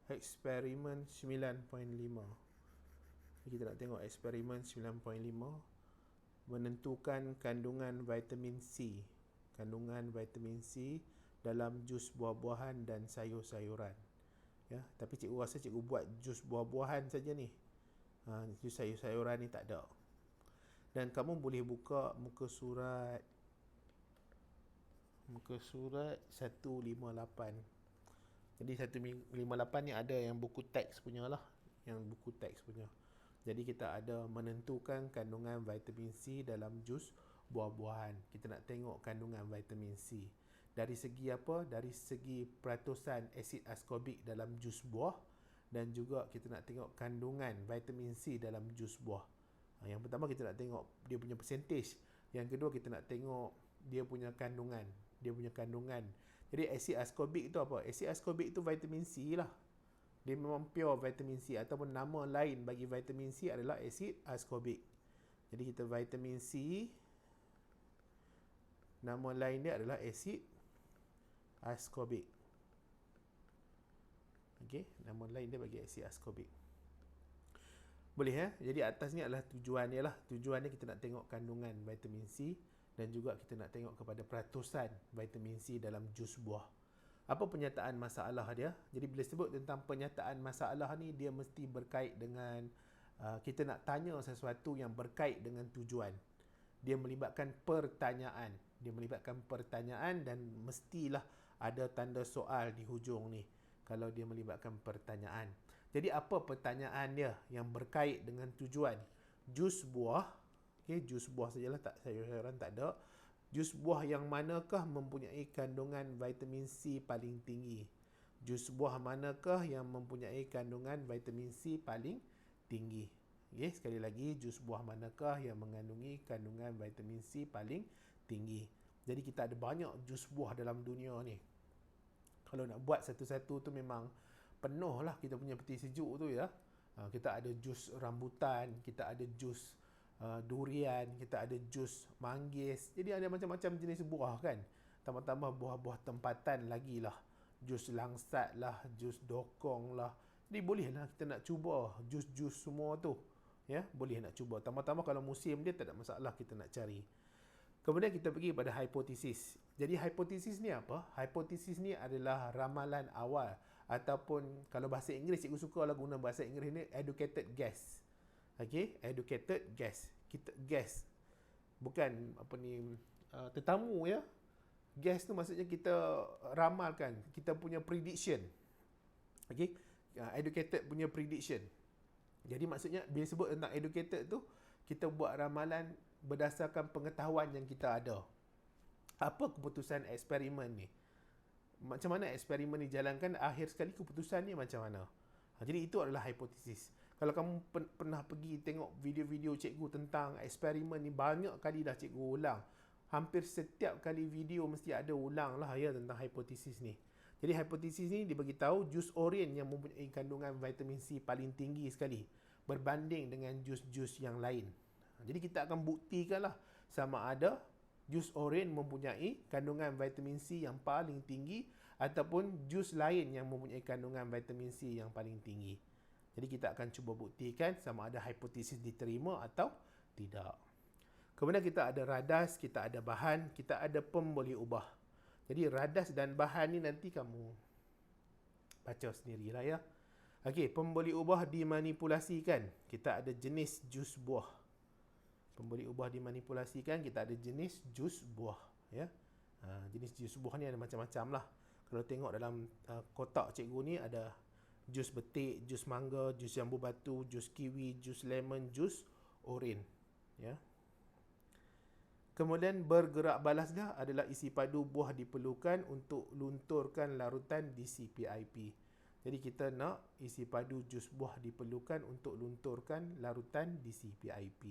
eksperimen 9.5. Kita nak tengok eksperimen 9.5, menentukan kandungan vitamin C. Kandungan vitamin C dalam jus buah-buahan dan sayur-sayuran. Ya, tapi cikgu rasa cikgu buat jus buah-buahan saja ni. Jus sayur-sayuran ni tak ada. Dan kamu boleh buka muka surat 158. Jadi 158 ni ada yang buku teks punya lah, Jadi kita ada menentukan kandungan vitamin C dalam jus buah-buahan. Kita nak tengok kandungan vitamin C. Dari segi apa? Dari segi peratusan asid askorbik dalam jus buah, dan juga kita nak tengok kandungan vitamin C dalam jus buah. Yang pertama kita nak tengok dia punya percentage. Yang kedua kita nak tengok dia punya kandungan. Jadi asid askorbik tu apa? Asid askorbik tu vitamin C lah. Dia memang pure vitamin C, ataupun nama lain bagi vitamin C adalah asid askorbik. Jadi kita vitamin C, nama lain dia adalah asid askorbik. Okey, nama lain dia bagi asid askorbik. Boleh ya? Jadi atas ni adalah tujuan dia lah. Tujuannya kita nak tengok kandungan vitamin C, dan juga kita nak tengok kepada peratusan vitamin C dalam jus buah. Apa penyataan masalah dia? Jadi bila sebut tentang penyataan masalah ni, dia mesti berkait dengan kita nak tanya sesuatu yang berkait dengan tujuan. Dia melibatkan pertanyaan. Dan mestilah ada tanda soal di hujung ni kalau dia melibatkan pertanyaan. Jadi apa pertanyaan dia yang berkait dengan tujuan? Jus buah, jus buah sajalah, tak sayur-sayuran tak ada. Jus buah yang manakah mempunyai kandungan vitamin C paling tinggi? Jus buah manakah yang mempunyai kandungan vitamin C paling tinggi? Sekali lagi, jus buah manakah yang mengandungi kandungan vitamin C paling tinggi? Jadi kita ada banyak jus buah dalam dunia ni. Kalau nak buat satu-satu tu memang penuh lah kita punya peti sejuk tu ya. Kita ada jus rambutan, kita ada jus durian, kita ada jus manggis. Jadi ada macam-macam jenis buah kan. Tambah-tambah buah-buah tempatan lagi lah. Jus langsat lah, jus dokong lah. Jadi bolehlah kita nak cuba jus-jus semua tu. Ya, boleh nak cuba. Tambah-tambah kalau musim dia tak ada masalah kita nak cari. Kemudian kita pergi pada hipotesis. Jadi hipotesis ni apa? Hipotesis ni adalah ramalan awal, ataupun kalau bahasa Inggeris, cikgu suka lah guna bahasa Inggeris ni, educated guess. Educated guess. Kita guess. Bukan tetamu ya. Guess tu maksudnya kita ramalkan, kita punya prediction. Educated punya prediction. Jadi maksudnya bila sebut tentang educated tu, kita buat ramalan berdasarkan pengetahuan yang kita ada. Apa keputusan eksperimen ni? Macam mana eksperimen dijalankan, akhir sekali keputusan ni macam mana? Jadi itu adalah hipotesis. Kalau kamu pernah pergi tengok video-video cikgu tentang eksperimen ni, banyak kali dah cikgu ulang. Hampir setiap kali video mesti ada ulang lah ya tentang hipotesis ni. Jadi hipotesis ni dia bagi tahu jus oren yang mempunyai kandungan vitamin C paling tinggi sekali berbanding dengan jus-jus yang lain. Jadi kita akan buktikan lah sama ada jus oren mempunyai kandungan vitamin C yang paling tinggi ataupun jus lain yang mempunyai kandungan vitamin C yang paling tinggi. Jadi kita akan cuba buktikan sama ada hipotesis diterima atau tidak. Kemudian kita ada radas, kita ada bahan, kita ada pemboleh ubah. Jadi radas dan bahan ni nanti kamu baca sendirilah ya. Pemboleh ubah dimanipulasikan. Kita ada jenis jus buah. Pemboleh ubah dimanipulasikan, kita ada jenis jus buah ya. Jenis jus buah ni ada macam-macam lah. Kalau tengok dalam kotak cikgu ni ada jus betik, jus mangga, jus jambu batu, jus kiwi, jus lemon, jus oren ya. Kemudian bergerak balasnya adalah isi padu buah diperlukan untuk lunturkan larutan DCPIP. Jadi kita nak isi padu jus buah diperlukan untuk lunturkan larutan DCPIP.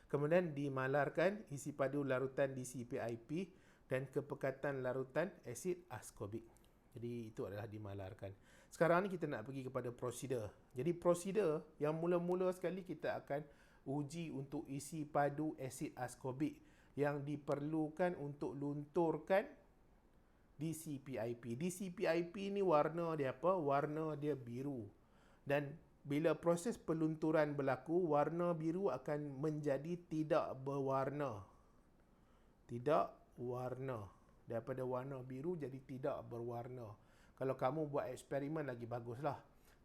Kemudian dimalarkan isi padu larutan DCPIP dan kepekatan larutan asid askorbik. Jadi itu adalah dimalarkan. Sekarang ni kita nak pergi kepada prosedur. Jadi prosedur yang mula-mula sekali kita akan uji untuk isi padu asid askorbik yang diperlukan untuk lunturkan DCPIP. DCPIP ni warna dia apa? Warna dia biru. Dan bila proses pelunturan berlaku, warna biru akan menjadi tidak berwarna. Tidak warna. Daripada warna biru jadi tidak berwarna. Kalau kamu buat eksperimen lagi baguslah.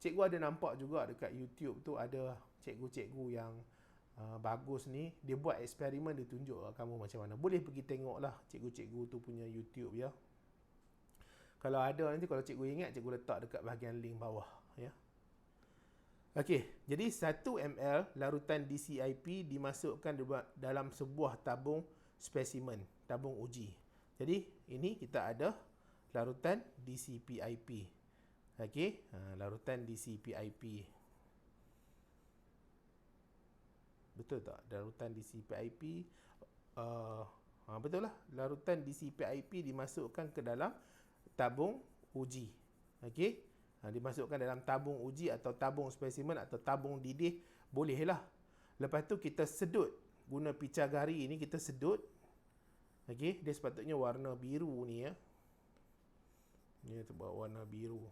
Cikgu ada nampak juga dekat YouTube tu ada cikgu-cikgu yang bagus ni, dia buat eksperimen, dia tunjuk kamu macam mana. Boleh pergi tengoklah cikgu-cikgu tu punya YouTube ya. Kalau ada nanti, kalau cikgu ingat, cikgu letak dekat bahagian link bawah ya. Okey, jadi 1 ml larutan DCIP dimasukkan dalam sebuah tabung spesimen, tabung uji. Jadi ini kita ada larutan DCPIP. Okey, larutan DCPIP. Betul tak? Larutan DCPIP, betul lah. Larutan DCPIP dimasukkan ke dalam tabung uji. Okey, dimasukkan dalam tabung uji atau tabung spesimen atau tabung didih, bolehlah. Lepas tu kita sedut guna picah gari ini, kita sedut. Okey, dia sepatutnya warna biru ni ya. Dia sebab warna biru.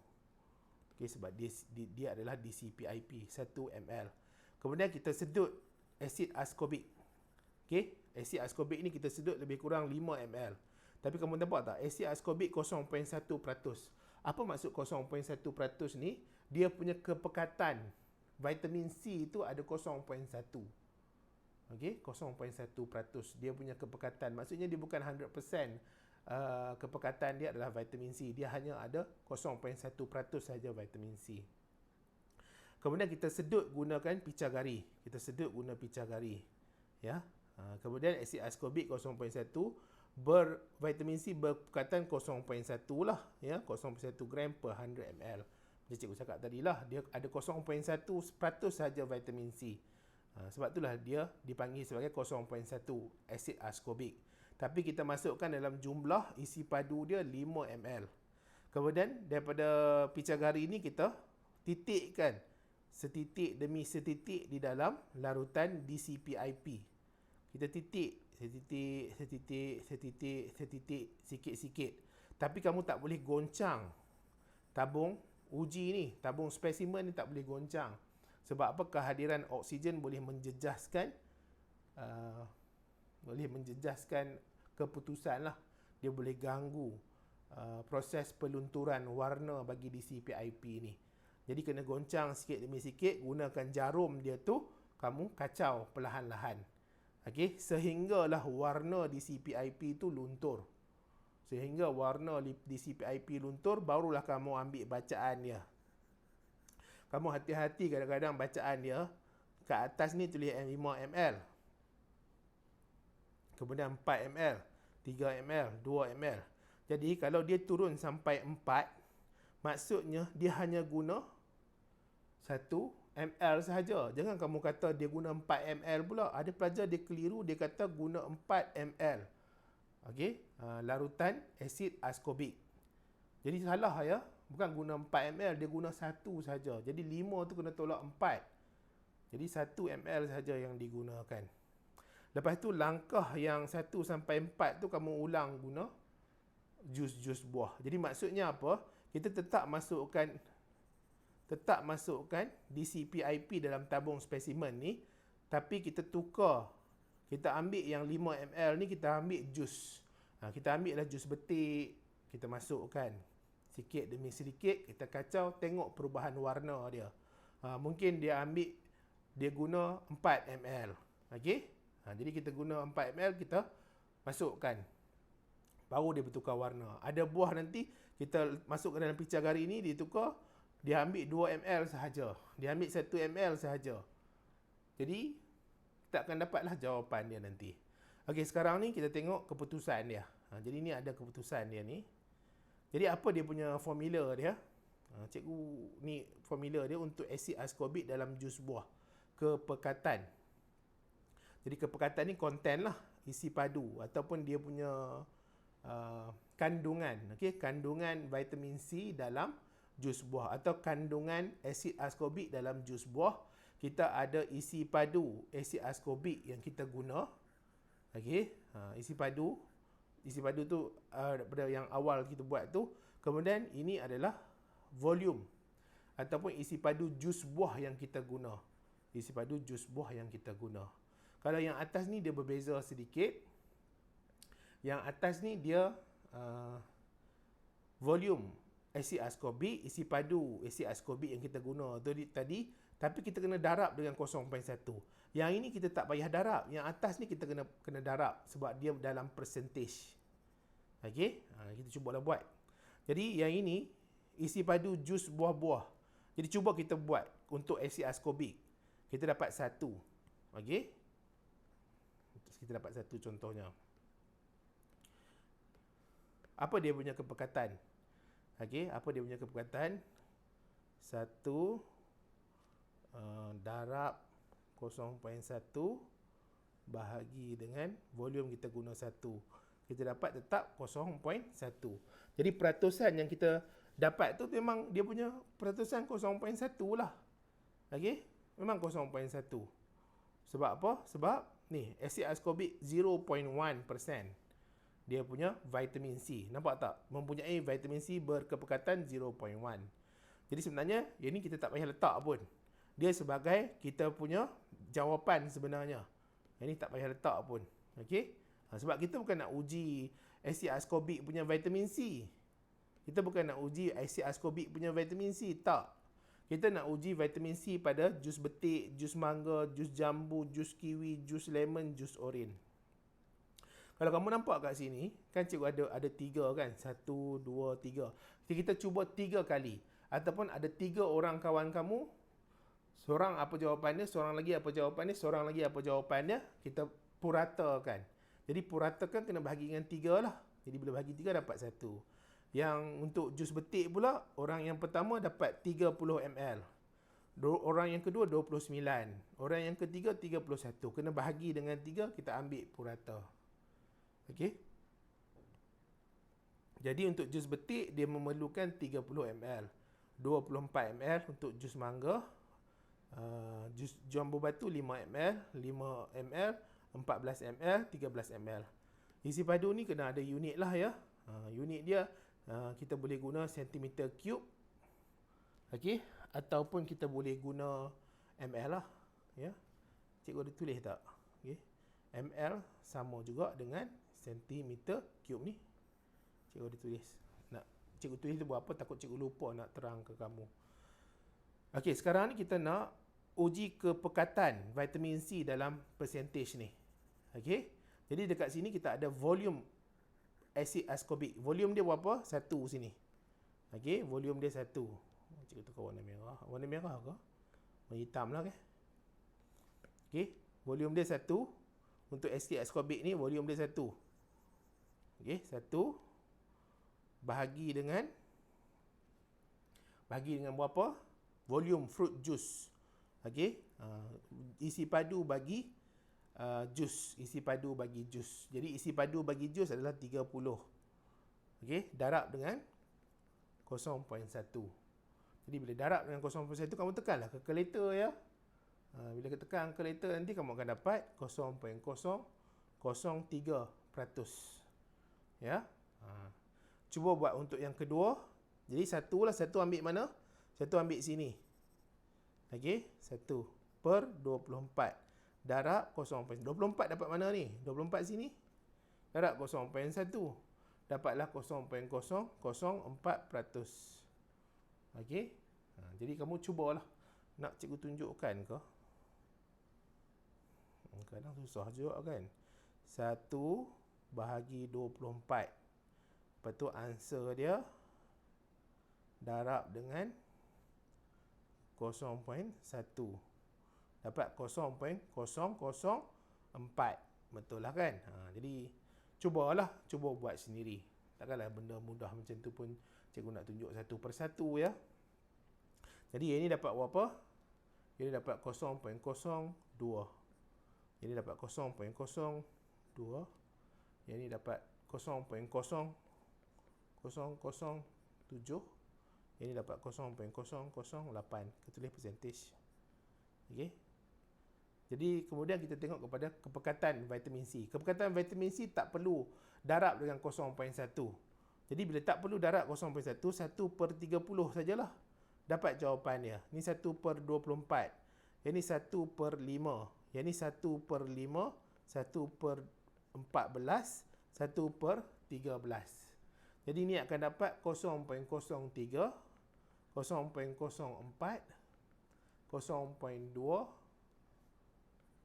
Okey, sebab dia adalah DCPIP 1 ml. Kemudian kita sedut asid askorbik. Okey, asid askorbik ni kita sedut lebih kurang 5 ml. Tapi kamu nampak tak? Asid askorbik 0.1%. Apa maksud 0.1% ni? Dia punya kepekatan vitamin C itu ada 0.1. Okey, 0.1%. Dia punya kepekatan. Maksudnya dia bukan 100% kepekatan dia adalah vitamin C. Dia hanya ada 0.1% saja vitamin C. Kemudian kita sedut gunakan picah gari. Kita sedut guna picah gari. Ya. Kemudian asid askorbik 0.1, vitamin C berkepekatan 0.1 lah, ya, 0.1 gram per 100 ml. Macam cikgu cakap tadi lah, dia ada 0.1% saja vitamin C. Sebab itulah dia dipanggil sebagai 0.1 asid askorbik. Tapi kita masukkan dalam jumlah isi padu dia 5 ml. Kemudian daripada picah gari ini kita titikkan setitik demi setitik di dalam larutan DCPIP. Kita titik setitik sikit-sikit. Tapi kamu tak boleh goncang tabung uji ni, tabung spesimen ni tak boleh goncang. Sebab apa? Kehadiran oksigen boleh menjejaskan keputusan lah. Dia boleh ganggu proses pelunturan warna bagi DCPIP ni. Jadi kena goncang sikit demi sikit, gunakan jarum dia tu, kamu kacau perlahan-lahan. Okey, sehinggalah warna DCPIP tu luntur. Sehingga warna DCPIP luntur, barulah kamu ambil bacaan dia. Kamu hati-hati kadang-kadang bacaan dia, kat atas ni tulis 5 ml. Kemudian 4 ml, 3 ml, 2 ml. Jadi kalau dia turun sampai 4, maksudnya dia hanya guna 1 ml sahaja. Jangan kamu kata dia guna 4 ml pula. Ada pelajar dia keliru, dia kata guna 4 ml. Okey, larutan asid askorbik. Jadi salah ya. Bukan guna 4 ml, dia guna 1 sahaja. Jadi 5 tu kena tolak 4. Jadi 1 ml sahaja yang digunakan. Lepas tu langkah yang 1 sampai 4 tu kamu ulang guna jus-jus buah. Jadi maksudnya apa? Kita tetap masukkan DCPIP dalam tabung spesimen ni, tapi kita tukar. Kita ambil yang 5 ml ni, kita ambil jus. Kita ambil lah jus betik, kita masukkan sikit demi sedikit, kita kacau, tengok perubahan warna dia. Mungkin dia guna 4 ml. Okey? Jadi kita guna 4 ml, kita masukkan. Baru dia bertukar warna. Ada buah nanti, kita masukkan dalam picah gari ni, dia tukar, dia ambil 2 ml sahaja. Dia ambil 1 ml sahaja. Jadi, kita akan dapatlah jawapan dia nanti. Okey, sekarang ni kita tengok keputusan dia. Jadi ni ada keputusan dia ni. Jadi apa dia punya formula dia? Cikgu ni formula dia untuk asid askorbik dalam jus buah. Kepekatan. Jadi kepekatan ni konten lah, isi padu ataupun dia punya kandungan. Okey, kandungan vitamin C dalam jus buah atau kandungan asid askorbik dalam jus buah. Kita ada isi padu asid askorbik yang kita guna. Okey, isi padu isi padu tu daripada yang awal kita buat tu. Kemudian ini adalah volume ataupun isi padu jus buah yang kita guna. Isi padu jus buah yang kita guna. Kalau yang atas ni dia berbeza sedikit. Yang atas ni dia volume asid askorbik, isi padu asid askorbik yang kita guna tadi, tapi kita kena darab dengan 0.1. Yang ini kita tak payah darab. Yang atas ni kita kena darab sebab dia dalam percentage. Okey, kita cubalah buat. Jadi yang ini isi padu jus buah-buah. Jadi cuba kita buat untuk asid askorbik. Kita dapat 1. Okey. Kita dapat 1 contohnya. Apa dia punya kepekatan? Okey, apa dia punya kepekatan? 1 darab 0.1 bahagi dengan volume kita guna 1. Kita dapat tetap 0.1. Jadi peratusan yang kita dapat tu memang dia punya peratusan 0.1 lah. Okey, memang 0.1. Sebab apa? Sebab ni asid askorbik 0.1%. Dia punya vitamin C. Nampak tak? Mempunyai vitamin C berkepekatan 0.1. Jadi sebenarnya yang ni kita tak payah letak pun. Dia sebagai kita punya jawapan sebenarnya. Yang ni tak payah letak pun. Okey? Sebab kita bukan nak uji asid askorbik punya vitamin C. Kita bukan nak uji asid askorbik punya vitamin C. Tak. Kita nak uji vitamin C pada jus betik, jus mangga, jus jambu, jus kiwi, jus lemon, jus oren. Kalau kamu nampak kat sini, kan cikgu ada 3 kan? 1, 2, 3. Jadi kita cuba 3 kali. Ataupun ada 3 orang kawan kamu. Seorang apa jawapannya, seorang lagi apa jawapannya, seorang lagi apa jawapannya. Kita puratakan. Jadi puratakan kena bahagi dengan 3 lah. Jadi bila bahagi 3 dapat 1. Yang untuk jus betik pula, orang yang pertama dapat 30 ml. Orang yang kedua 29. Orang yang ketiga 31. Kena bahagi dengan 3, kita ambil purata. Okey. Jadi untuk jus betik dia memerlukan 30 ml. 24 ml untuk jus mangga. Jus jambu batu 5 ml, 5 ml, 14 ml, 13 ml. Isi padu ni kena ada unit lah ya. Unit dia kita boleh guna centimeter cube. Okey, ataupun kita boleh guna ml lah ya. Cikgu ada tulis tak? Okey. ml sama juga dengan centimeter cube ni. Cikgu ada tulis. Nak cikgu tulis tu buat apa? Takut cikgu lupa nak terang ke kamu. Okey, sekarang ni kita nak uji kepekatan vitamin C dalam percentage ni. Okey. Jadi dekat sini kita ada volume asid askorbik. Volume dia berapa? 1 sini. Okey, volume dia 1. Cikgu tukar warna merah. Warna merah ke? Warna hitam lah ke? Okey, volume dia 1. Untuk asid askorbik ni volume dia 1. Okey, 1 bahagi dengan berapa? Volume fruit juice. Okey, isi padu bagi jus. Isi padu bagi jus. Jadi isi padu bagi jus adalah 30. Okey, darab dengan 0.1. Jadi bila darab dengan 0.1 kamu tekanlah kalkulator ya. Bila kita tekan kalkulator nanti kamu akan dapat 0.003%. Ya. Cuba buat untuk yang kedua. Jadi satu ambil mana? Satu ambil sini. Okey, 1 per 24. Darab 0.24 dapat mana ni? 24 sini. Darab 0.1. Dapatlah 0.004%. Okey. Jadi kamu cubalah. Nak cikgu tunjukkan ke? Kadang susah juga kan. 1 bahagi 24. Lepas tu answer dia darab dengan 0.1. Dapat 0.004. Betul lah kan? Jadi cuba buat sendiri. Takkanlah benda mudah macam tu pun cikgu nak tunjuk satu persatu ya. Jadi yang ini dapat berapa? Ini dapat 0.02. Ini dapat 0.02. Yang ini dapat 0.0007. Ini dapat 0.008. Kita tulis percentage. Okey. Jadi kemudian kita tengok kepada kepekatan vitamin C. Kepekatan vitamin C tak perlu darab dengan 0.1. Jadi bila tak perlu darab 0.1, 1/30 sajalah dapat jawapan dia. Ni 1/24. Yang ni 1/5. Yang ni 1/5, 1/14, 1/13. Jadi ni akan dapat 0.03, 0.04, 0.2,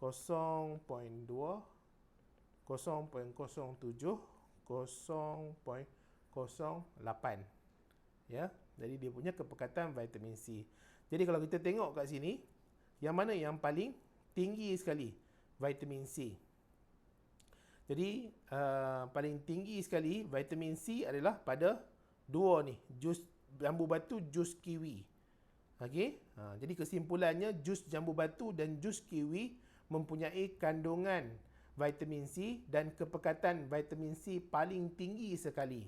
0.2, 0.07, 0.08. Ya, jadi dia punya kepekatan vitamin C. Jadi kalau kita tengok kat sini, yang mana yang paling tinggi sekali? Vitamin C. Jadi paling tinggi sekali vitamin C adalah pada dua ni, jus jambu batu, jus kiwi. Okey, jadi kesimpulannya jus jambu batu dan jus kiwi mempunyai kandungan vitamin C dan kepekatan vitamin C paling tinggi sekali.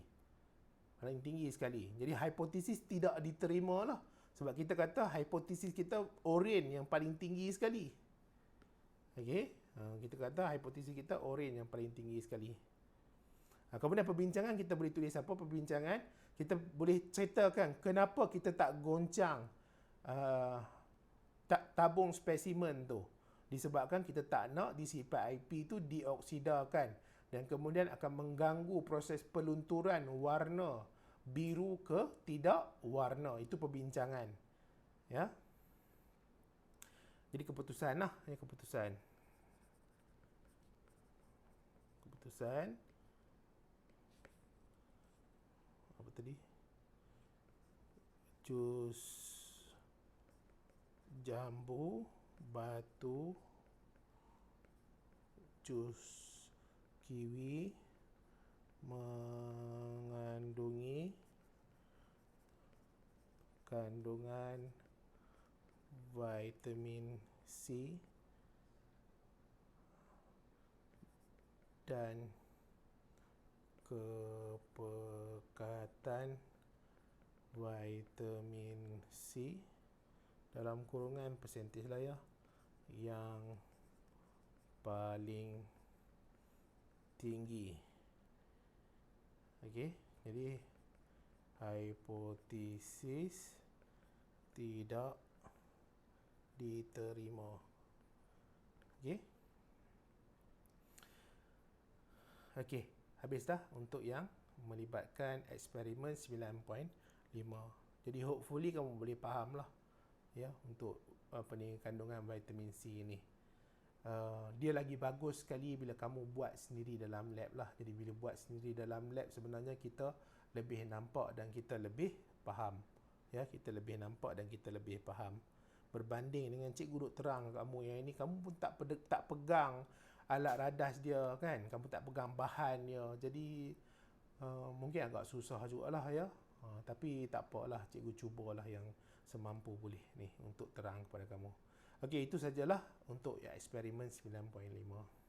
Paling tinggi sekali. Jadi hipotesis tidak diterima lah. Sebab kita kata hipotesis kita oren yang paling tinggi sekali. Okey, kita kata hipotesis kita oren yang paling tinggi sekali. Kemudian perbincangan kita boleh tulis apa perbincangan? Kita boleh ceritakan kenapa kita tak goncang tabung spesimen tu. Disebabkan kita tak nak disipat IP tu dioksidakan dan kemudian akan mengganggu proses pelunturan warna biru ke tidak warna. Itu perbincangan. Ya. Jadi keputusan lah, ini keputusan. Keputusan apa tadi? Jus jambu batu, jus kiwi mengandungi kandungan vitamin C dan kepekatan vitamin C dalam kurungan persentis lah ya, yang paling tinggi. Okey, jadi hipotesis tidak diterima. Okey. Okey, habis dah untuk yang melibatkan eksperimen 9.5. Jadi hopefully kamu boleh faham lah ya untuk apa ni kandungan vitamin C ni. Dia lagi bagus sekali bila kamu buat sendiri dalam lab lah. Jadi bila buat sendiri dalam lab sebenarnya kita lebih nampak dan kita lebih faham. Ya, kita lebih nampak dan kita lebih faham. Berbanding dengan cikgu duk terang kamu yang ini, kamu pun tak pegang alat radas dia kan, kamu tak pegang bahan dia. Jadi mungkin agak susah jugalah ya. Tapi tak apalah, cikgu cubalah yang semampu boleh ni untuk terang kepada kamu. Okey, itu sajalah untuk eksperimen 9.5.